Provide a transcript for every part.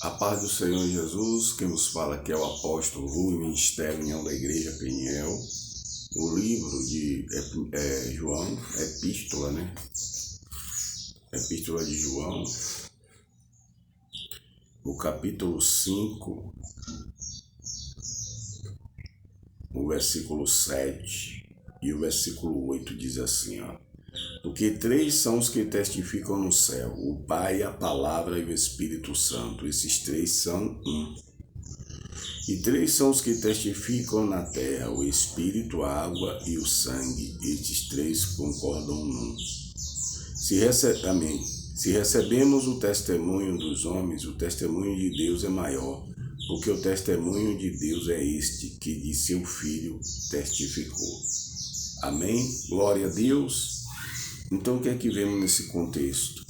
A paz do Senhor Jesus, quem nos fala aqui é o apóstolo Rui, ministério União da Igreja Peniel. O livro de João, epístola, né? Epístola de João, o capítulo 5, o versículo 7 e o versículo 8 diz assim, ó. Porque três são os que testificam no céu, o Pai, a Palavra e o Espírito Santo. Esses três são um. E três são os que testificam na terra, o Espírito, a água e o sangue. Estes três concordam num. Se recebemos o testemunho dos homens, o testemunho de Deus é maior, porque o testemunho de Deus é este, que de seu Filho testificou. Amém? Glória a Deus. Então, o que é que vemos nesse contexto?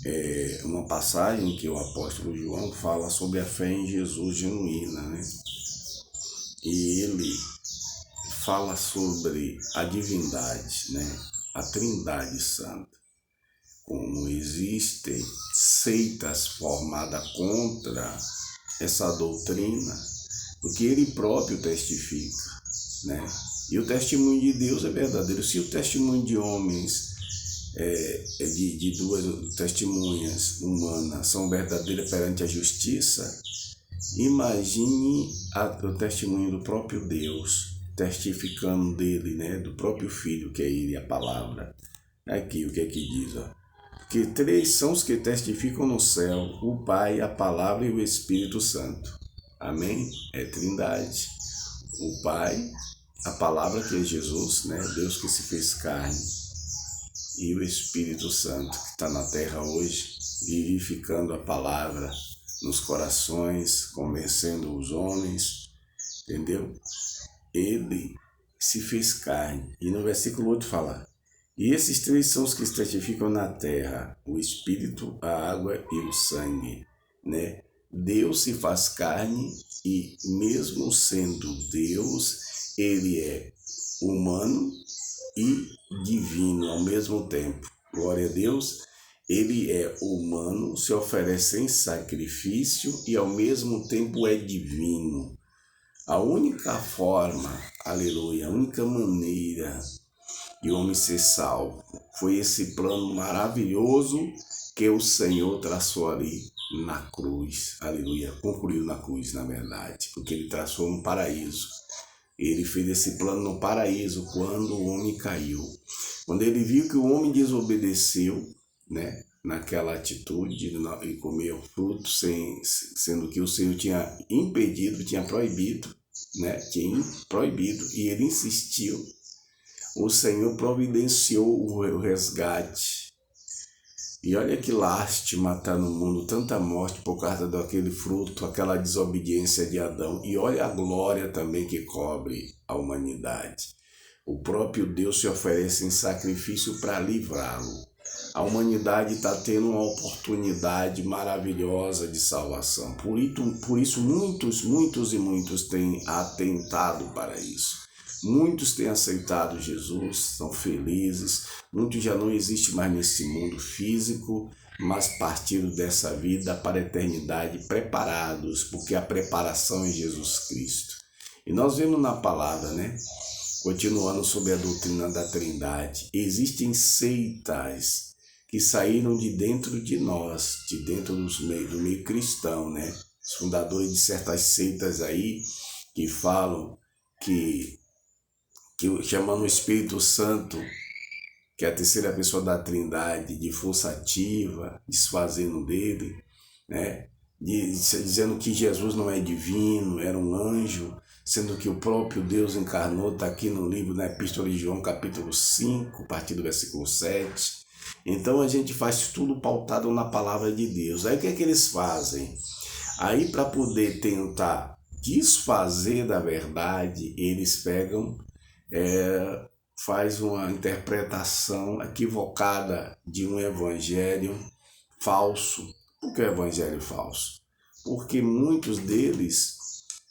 É uma passagem que o apóstolo João fala sobre a fé em Jesus genuína, né? E ele fala sobre a divindade, né? A Trindade Santa. Como existem seitas formadas contra essa doutrina, porque ele próprio testifica, né? E o testemunho de Deus é verdadeiro. Se o testemunho de homens, de duas testemunhas humanas, são verdadeiras perante a justiça, imagine o testemunho do próprio Deus, testificando dele, né? Do próprio Filho, que é ele, a palavra. Aqui, o que é que diz, ó? Que três são os que testificam no céu, o Pai, a Palavra e o Espírito Santo. Amém? É Trindade. O Pai, a Palavra que é Jesus, né? Deus que se fez carne. E o Espírito Santo que está na terra hoje, vivificando a palavra nos corações, convencendo os homens, entendeu? Ele se fez carne. E no versículo 8 fala: e esses três são os que testificam na terra, o Espírito, a água e o sangue, né? Deus se faz carne e mesmo sendo Deus, ele é humano e divino ao mesmo tempo. Glória a Deus. Ele é humano, se oferece em sacrifício e ao mesmo tempo é divino. A única forma, aleluia, a única maneira de o homem ser salvo foi esse plano maravilhoso que o Senhor traçou ali na cruz, aleluia, concluiu na cruz, na verdade, porque ele traçou um paraíso. Ele fez esse plano no paraíso quando o homem caiu. Quando ele viu que o homem desobedeceu, né, naquela atitude e comeu fruto, sendo que o Senhor tinha impedido, tinha proibido, né, e ele insistiu. O Senhor providenciou o resgate. E olha que lástima estar no mundo, tanta morte por causa daquele fruto, aquela desobediência de Adão. E olha a glória também que cobre a humanidade. O próprio Deus se oferece em sacrifício para livrá-lo. A humanidade está tendo uma oportunidade maravilhosa de salvação. Por isso muitos têm atentado para isso. Muitos têm aceitado Jesus, são felizes. Muitos já não existem mais nesse mundo físico, mas partiram dessa vida para a eternidade preparados, porque a preparação é Jesus Cristo. E nós vemos na palavra, né? Continuando sobre a doutrina da Trindade, existem seitas que saíram de dentro de nós, de dentro do meio cristão, né? Os fundadores de certas seitas aí que falam que chamando o Espírito Santo, que é a terceira pessoa da Trindade, de força ativa, desfazendo dele, né? Dizendo que Jesus não é divino, era um anjo, sendo que o próprio Deus encarnou, está aqui no livro, na Epístola de João, capítulo 5, a partir do versículo 7. Então a gente faz tudo pautado na palavra de Deus. Aí o que é que eles fazem? Aí para poder tentar desfazer da verdade, eles pegam, faz uma interpretação equivocada de um evangelho falso. Por que evangelho falso? Porque muitos deles,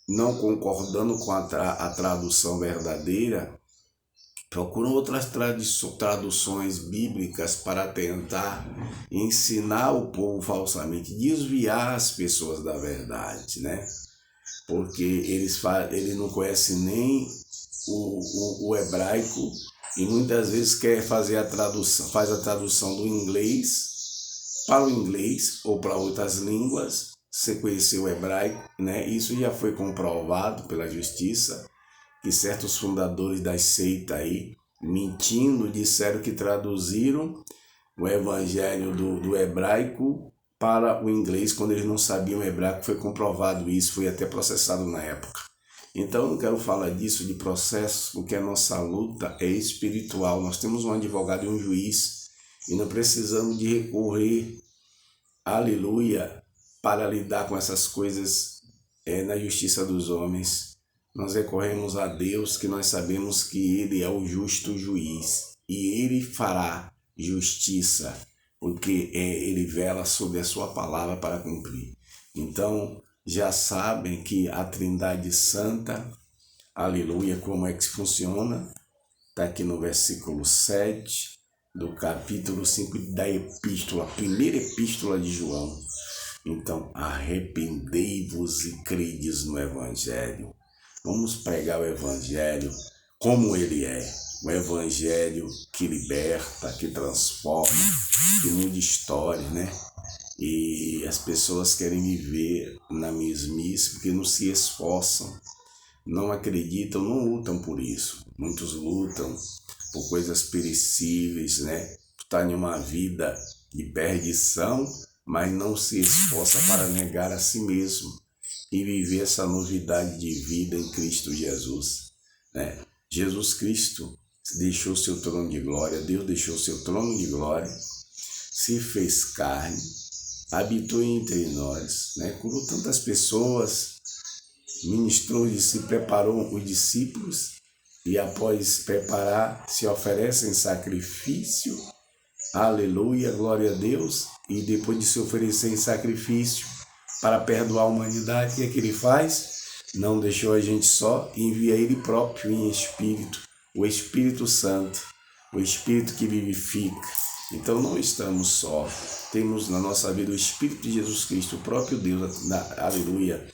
não concordando com a tradução verdadeira, procuram outras traduções bíblicas para tentar ensinar o povo falsamente, desviar as pessoas da verdade, né? Porque ele não conhece nem o hebraico e muitas vezes quer fazer faz a tradução do inglês para o inglês ou para outras línguas, sem conhecer o hebraico, né? Isso já foi comprovado pela justiça, que certos fundadores das seitas aí, mentindo, disseram que traduziram o evangelho do hebraico para o inglês, quando eles não sabiam hebraico. Foi comprovado isso, foi até processado na época. Então eu não quero falar disso, de processos, porque a nossa luta é espiritual. Nós temos um advogado e um juiz, e não precisamos de recorrer, aleluia, para lidar com essas coisas na justiça dos homens. Nós recorremos a Deus, que nós sabemos que Ele é o justo juiz e Ele fará justiça, porque Ele vela sobre a sua palavra para cumprir. Então, já sabem que a Trindade Santa, aleluia, como é que funciona? Está aqui no versículo 7 do capítulo 5 da epístola, primeira epístola de João. Então, arrependei-vos e credes no Evangelho. Vamos pregar o Evangelho como ele é. O Evangelho que liberta, que transforma, que muda história, né? E as pessoas querem viver na mesmice porque não se esforçam, não acreditam, não lutam por isso. Muitos lutam por coisas perecíveis, né? Está em uma vida de perdição, mas não se esforça para negar a si mesmo e viver essa novidade de vida em Cristo Jesus, né? Jesus Cristo deixou seu trono de glória, Deus deixou seu trono de glória, se fez carne, habitou entre nós, né? Curou tantas pessoas, ministrou e se preparou os discípulos, e após preparar, se oferecem sacrifício, aleluia, glória a Deus, e depois de se oferecer em sacrifício para perdoar a humanidade, o que é que ele faz? Não deixou a gente só, envia ele próprio em espírito, o Espírito Santo, o Espírito que vivifica. Então não estamos só, temos na nossa vida o Espírito de Jesus Cristo, o próprio Deus, aleluia,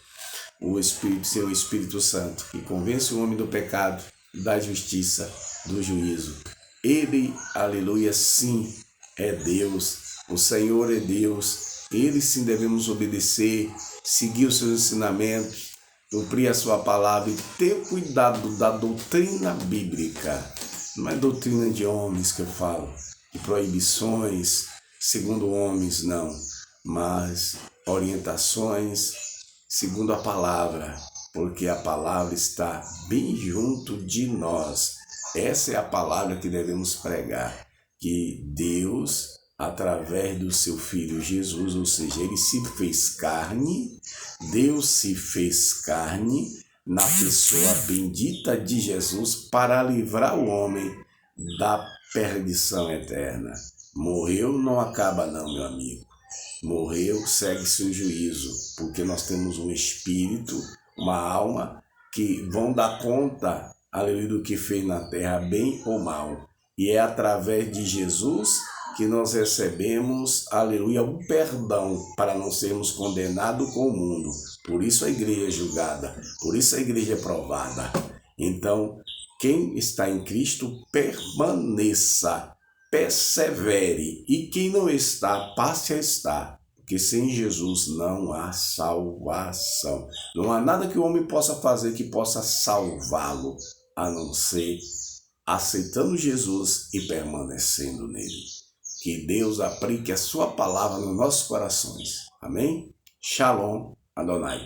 o Espírito, seu Espírito Santo, que convence o homem do pecado, da justiça, do juízo. Ele, aleluia, sim, é Deus, o Senhor é Deus. Ele sim devemos obedecer, seguir os seus ensinamentos, cumprir a sua palavra e ter cuidado da doutrina bíblica. Não é doutrina de homens que eu falo, de proibições segundo homens, não, mas orientações segundo a palavra, porque a palavra está bem junto de nós. Essa é a palavra que devemos pregar, que Deus, através do seu Filho Jesus, ou seja, ele se fez carne, Deus se fez carne na pessoa bendita de Jesus para livrar o homem da perdição eterna. Morreu, não acaba não, meu amigo. Morreu, segue-se o juízo, porque nós temos um espírito, uma alma, que vão dar conta, aleluia, do que fez na terra, bem ou mal. E é através de Jesus que nós recebemos, aleluia, o perdão para não sermos condenados com o mundo. Por isso a igreja é julgada, por isso a igreja é provada. Então, quem está em Cristo, permaneça, persevere. E quem não está, passe a estar. Porque sem Jesus não há salvação. Não há nada que o homem possa fazer que possa salvá-lo, a não ser aceitando Jesus e permanecendo nele. Que Deus aplique a sua palavra nos nossos corações. Amém? Shalom, Adonai.